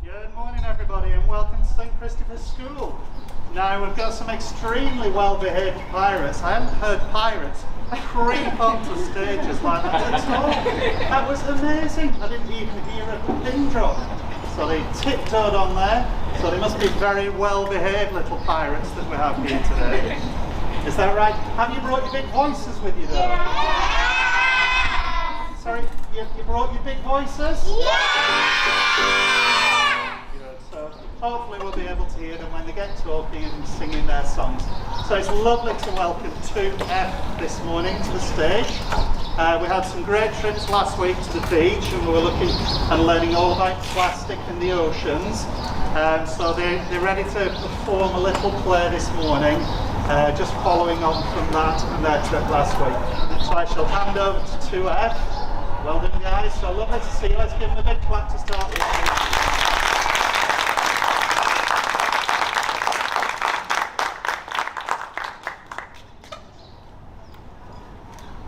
Good morning everybody and welcome to St Christopher's School. Now we've got some extremely well-behaved pirates. I haven't heard pirates creep onto stages like that at all. That was amazing. I didn't even hear a pin drop. So they tiptoed on there. So they must be very well-behaved little pirates that we have here today. Is that right? Have you brought your big voices with you though? Yeah. Sorry, you brought your big voices? Yeah. Good. So hopefully we'll be able to hear them when they get talking and singing their songs. So it's lovely to welcome 2F this morning to the stage. We had some great trips last week to the beach and we were looking and learning all about plastic in the oceans. So they're ready to perform a little play this morning, just following on from that and their trip last week. So I shall hand over to 2F. Well done guys, so lovely to see you. Let's give them a big clap to start with.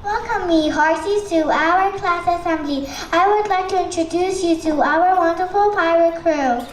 Welcome me, horses, to our class assembly. I would like to introduce you to our wonderful pirate crew.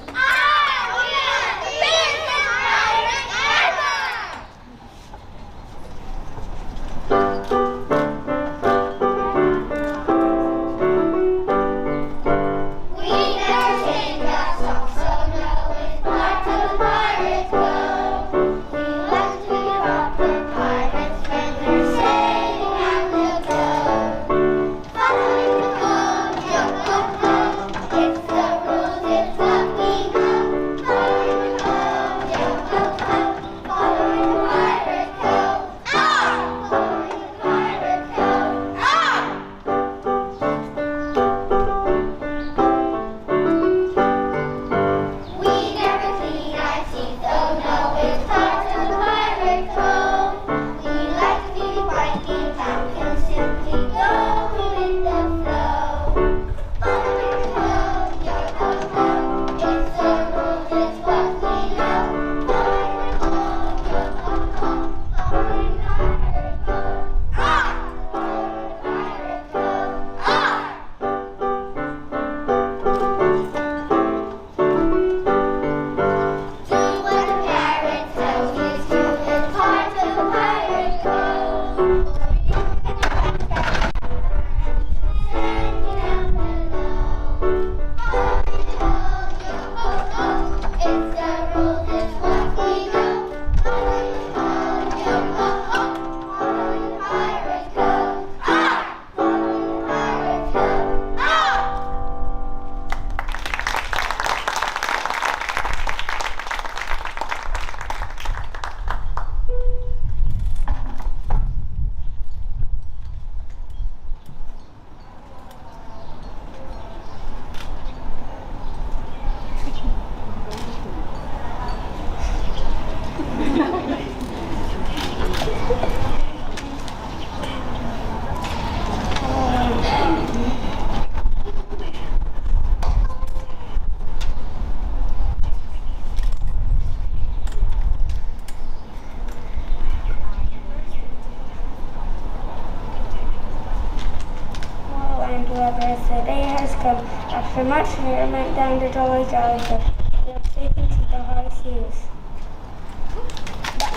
After much merriment down the Jolly Jellyfish, we have taken to the high seas.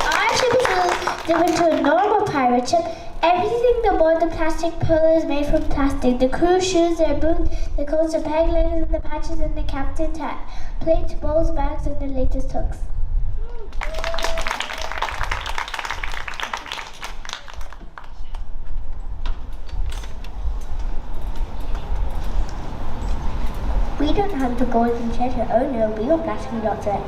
Our ship is different to a normal pirate ship. Everything aboard the plastic pool is made from plastic. The crew shoes, their boots, the coats, the peg legs, and the patches, and the captain's hat, plates, bowls, bags, and the latest hooks. We don't have the golden treasure. Oh no, we got plastic lots of it.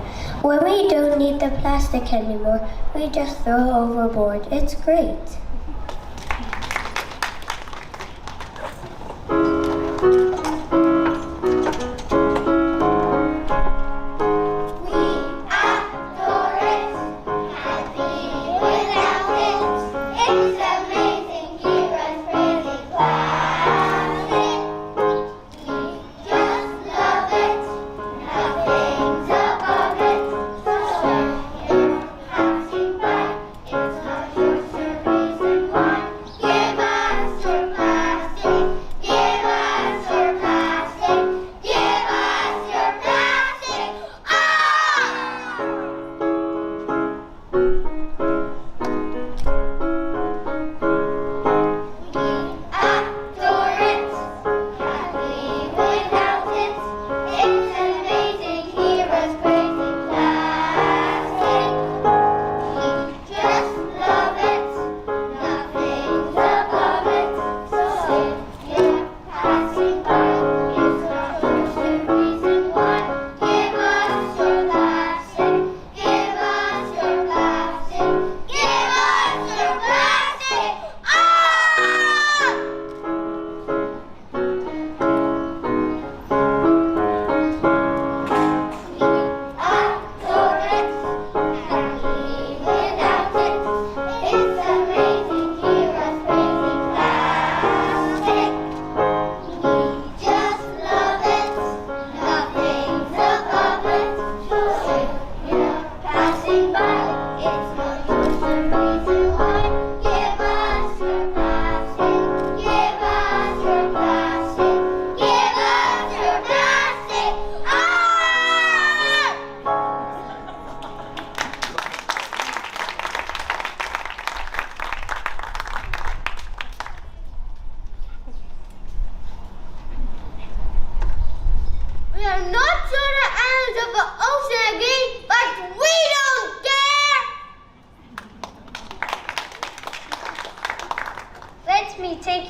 When we don't need the plastic anymore, we just throw overboard. It's great. It's our short service.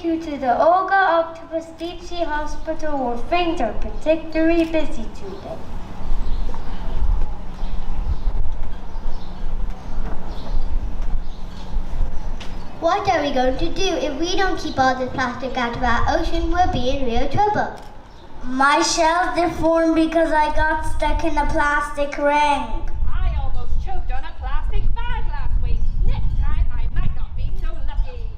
you to the Olga Octopus Deep Sea Hospital where things are particularly busy today. What are we going to do if we don't keep all this plastic out of our ocean? We'll be in real trouble. My shells deformed because I got stuck in a plastic ring. I almost choked on a plastic bag last week. Next time I might not be so lucky.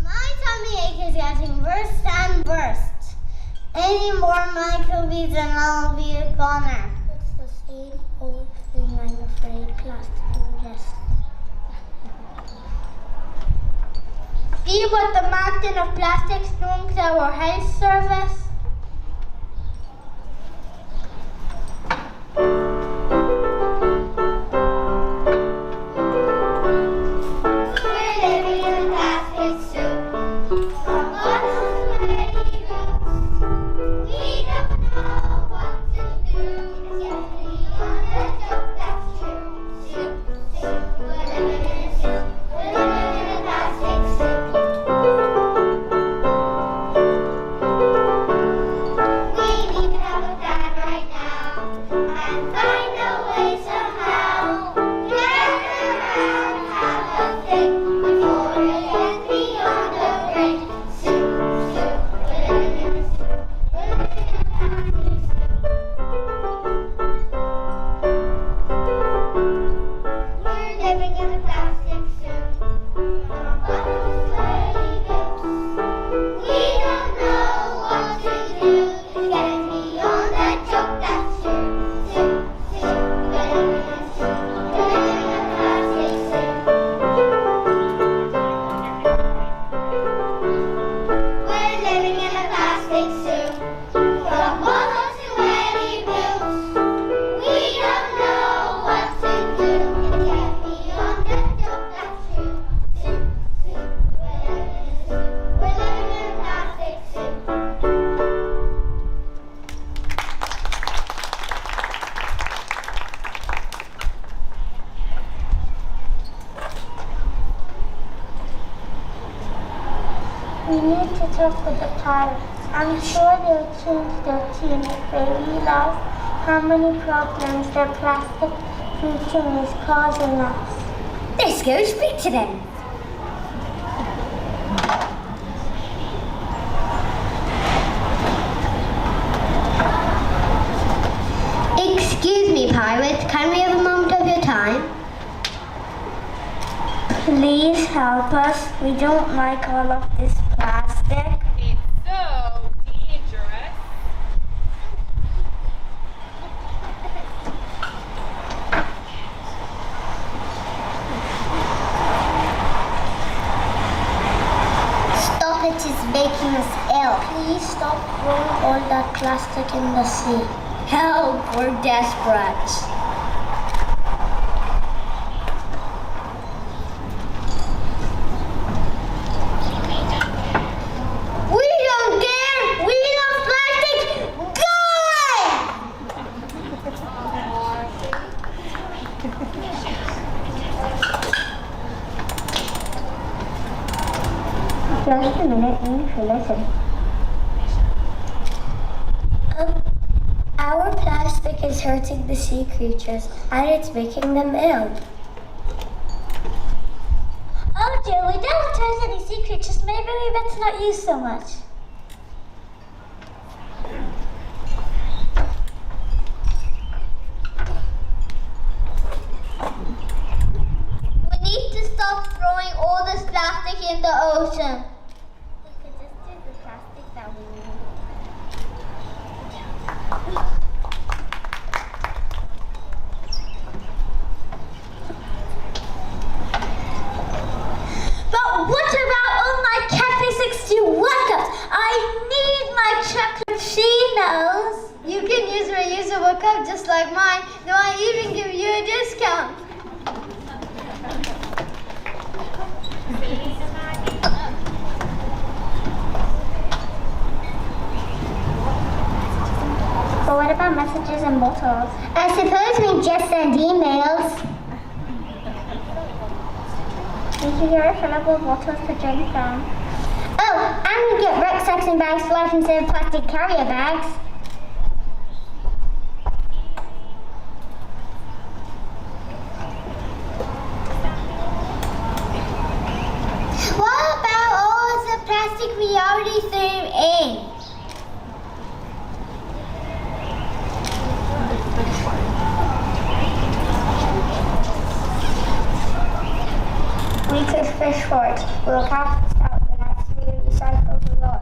My tummy ache is getting worse and worse. Any more microbes and I'll be a goner. It's the same old thing, I'm afraid. Plastic ingestion. See what the mountain of plastic storms our health service? We're living in a plastic soup. From bottles to many rooms. We don't know what to do. Yes, we undertook, that's true. Soup, soup, we're living in a soup. We're living in a plastic soup. We need to have a plan right now and find a way somehow. Get around, have a think before it gets beyond the brink. Soup, soup, we're living in a soup. We're living in a plastic soup. We're living in a plastic soup. From bottles to labels. We don't know what to do. It's getting beyond that joke, that's true. Soup, soup, we're living in a soup. We're living in a plastic soup. We're living in a plastic soup. From bottles to any bills. We don't know what to do. It's getting beyond that joke, that's true. Soup, soup, we're living in a soup. We're living in a plastic soup. We need to talk with the pirates. I'm sure they'll change their tune if they realize how many problems their plastic fishing is causing us. Let's go speak to them. Excuse me, pirates. Can we have a moment of your time? Please help us. We don't like all of this plastic. It's so dangerous. Stop it, it's making us ill. Please stop throwing all that plastic in the sea. Help, we're desperate. We don't care! We love plastic! Just a minute, we need to listen. Our plastic is hurting the sea creatures and it's making them ill. Oh dear, we don't hurt any sea creatures. Maybe we better not use so much. We need to stop throwing all this plastic in the ocean. We could just use the plastic that we need. But what about all my Cafe 61 cups? I need my chocolatinos. You can use a reusable cup just like mine. No, I even give you a discount. But what about messages and bottles? I suppose we just send emails. refillable bottles to drink from. Oh, and we get rucksacks and bags for life instead of plastic carrier bags. What about all the plastic we already threw in? We could fish for it. We'll cast this out and actually recycle a lot.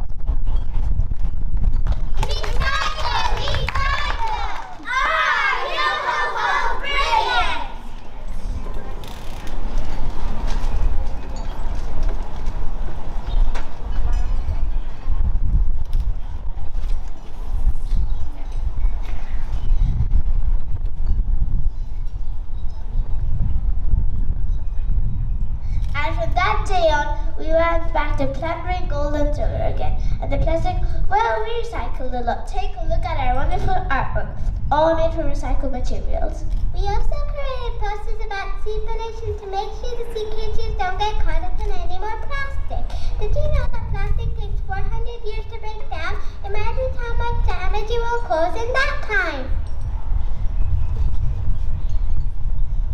Recycle! Recycle! Ah, brilliant! And from that day on, we went back to plundering gold and silver again. And the plastic, well, we recycled a lot. Take a look at our wonderful artwork, all made from recycled materials. We also created posters about sea pollution to make sure the sea creatures don't get caught up in any more plastic. Did you know that plastic takes 400 years to break down? Imagine how much damage it will cause in that time.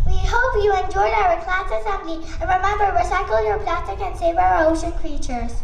We hope you enjoyed our class assembly. And remember, recycle your plastic and save our ocean creatures.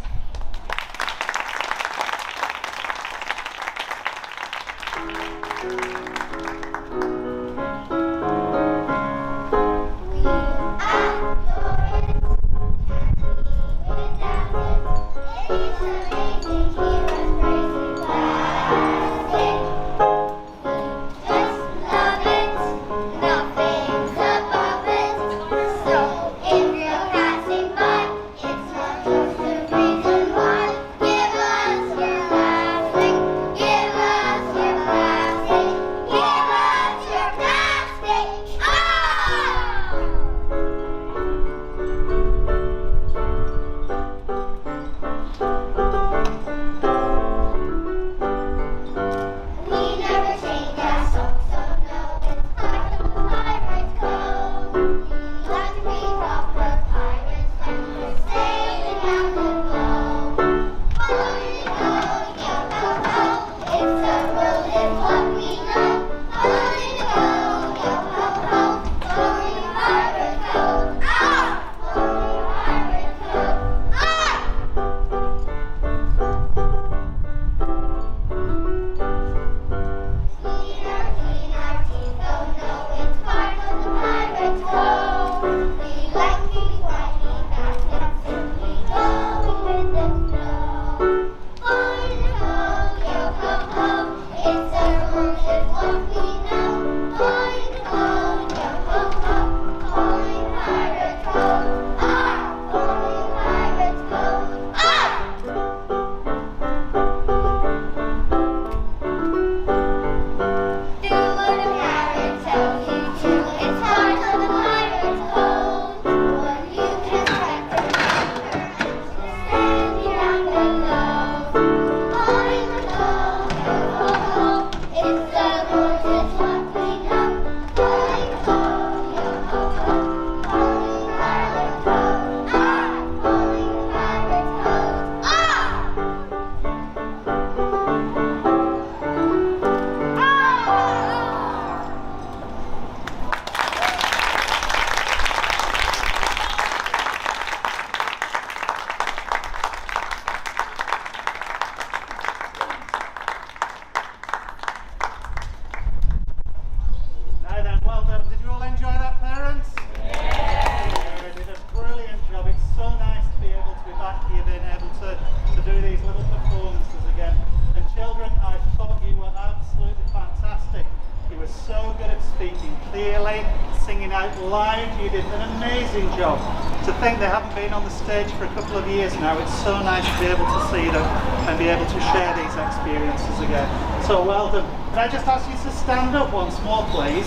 Live, you did an amazing job. To think they haven't been on the stage for a couple of years now, it's so nice to be able to see them and be able to share these experiences again. So well done. Can I just ask you to stand up once more, please?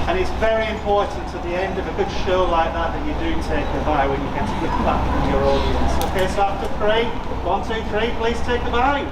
And it's very important at the end of a good show like that that you do take a bow when you get to give back from your audience. Okay, so after 3, 1, 2, 3, please take the bow.